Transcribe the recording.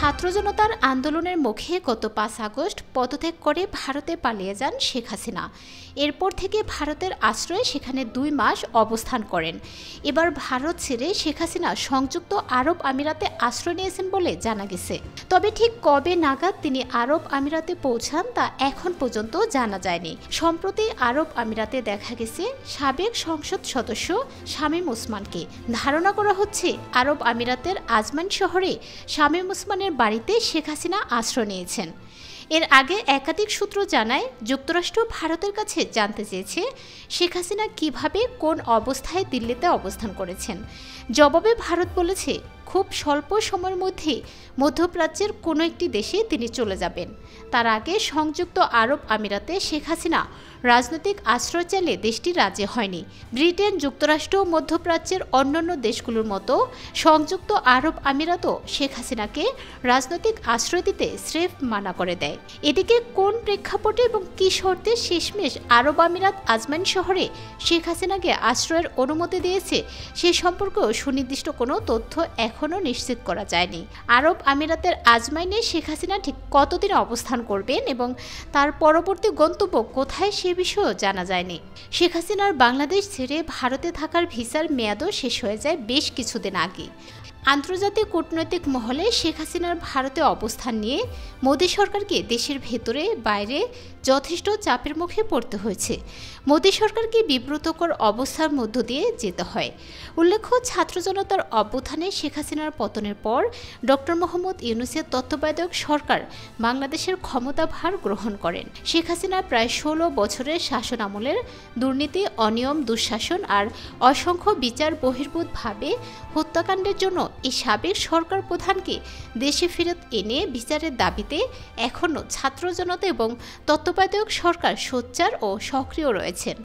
ছাত্র জনতার আন্দোলনের মুখে গত ৫ আগস্ট পদত্যাগ করে ভারতে পালিয়ে যান শেখ হাসিনা। এরপর থেকে ভারতের আশ্রয়ে সেখানে ২ মাস অবস্থান করেন। এবার ভারত ছেড়ে শেখ হাসিনা সংযুক্ত আরব আমিরাতে আশ্রয় নিয়েছেন বলে জানা গেছে। তবে ঠিক কবে নাগাদ তিনি আরব আমিরাতে পৌঁছান তা এখন পর্যন্ত জানা যায়নি। সম্প্রতি আরব আমিরাতে দেখা গেছে সাবেক সংসদ সদস্য শামীম ওসমানকে। ধারণা করা হচ্ছে আরব আমিরাতের আজমান শহরে শামীম ওসমানের বাড়িতে শেখ হাসিনা আশ্রয় নিয়েছেন। এর আগে একাধিক সূত্র জানায় যুক্তরাষ্ট্র ভারতের কাছে জানতে চেয়েছে শেখ হাসিনা কিভাবে কোন অবস্থায় দিল্লিতে অবস্থান করেছেন। জবাবে ভারত বলেছে খুব স্বল্প সময়ের মধ্যে মধ্যপ্রাচ্যের কোনো একটি দেশে তিনি চলে যাবেন। তার আগে সংযুক্ত আরব আমিরাতে শেখ হাসিনা রাজনৈতিক আশ্রয় চাইলে দেশটি রাজি হয়নি। ব্রিটেন, যুক্তরাষ্ট্র ও মধ্যপ্রাচ্যের অন্যান্য দেশগুলোর মতো সংযুক্ত আরব আমিরাতও শেখ হাসিনাকে রাজনৈতিক আশ্রয় দিতে স্রেফ মানা করে দেয়। এদিকে কোন প্রেক্ষাপটে এবং কী শর্তে শেষমেশ আরব আমিরাত আজমান শহরে শেখ হাসিনাকে আশ্রয়ের অনুমতি দিয়েছে সে সম্পর্কেও সুনির্দিষ্ট কোনো তথ্য এখনও নিশ্চিত করা যায়নি। আরব আমিরাতের আজমাইনে শেখ হাসিনা ঠিক কতদিন অবস্থান করবেন এবং তার পরবর্তী গন্তব্য কোথায় সে বিষয়েও জানা যায়নি। শেখ হাসিনার বাংলাদেশ ছেড়ে ভারতে থাকার ভিসার মেয়াদও শেষ হয়ে যায় বেশ কিছুদিন আগে। আন্তর্জাতিক কূটনৈতিক মহলে শেখ হাসিনার ভারতে অবস্থান নিয়ে মোদী সরকারকে দেশের ভেতরে বাইরে যথেষ্ট চাপের মুখে পড়তে হয়েছে। মোদী সরকারকে বিব্রতকর অবস্থার মধ্য দিয়ে যেতে হয়। উল্লেখ্য, ছাত্র জনতার অভ্যুত্থানে শেখ হাসিনার পতনের পর ডক্টর মোহাম্মদ ইউনূসের তত্ত্বাবধায়ক সরকার বাংলাদেশের ক্ষমতাভার গ্রহণ করেন। শেখ হাসিনা প্রায় ১৬ বছরের শাসন আমলের দুর্নীতি, অনিয়ম, দুঃশাসন আর অসংখ্য বিচার বহির্ভূতভাবে হত্যাকাণ্ডের জন্য এই সাবেক সরকার প্রধানকে দেশে ফেরত এনে বিচারের দাবিতে এখনও ছাত্র জনতা এবং তত্ত্বাবধায়ক সরকার সোচ্চার ও সক্রিয় রয়েছেন।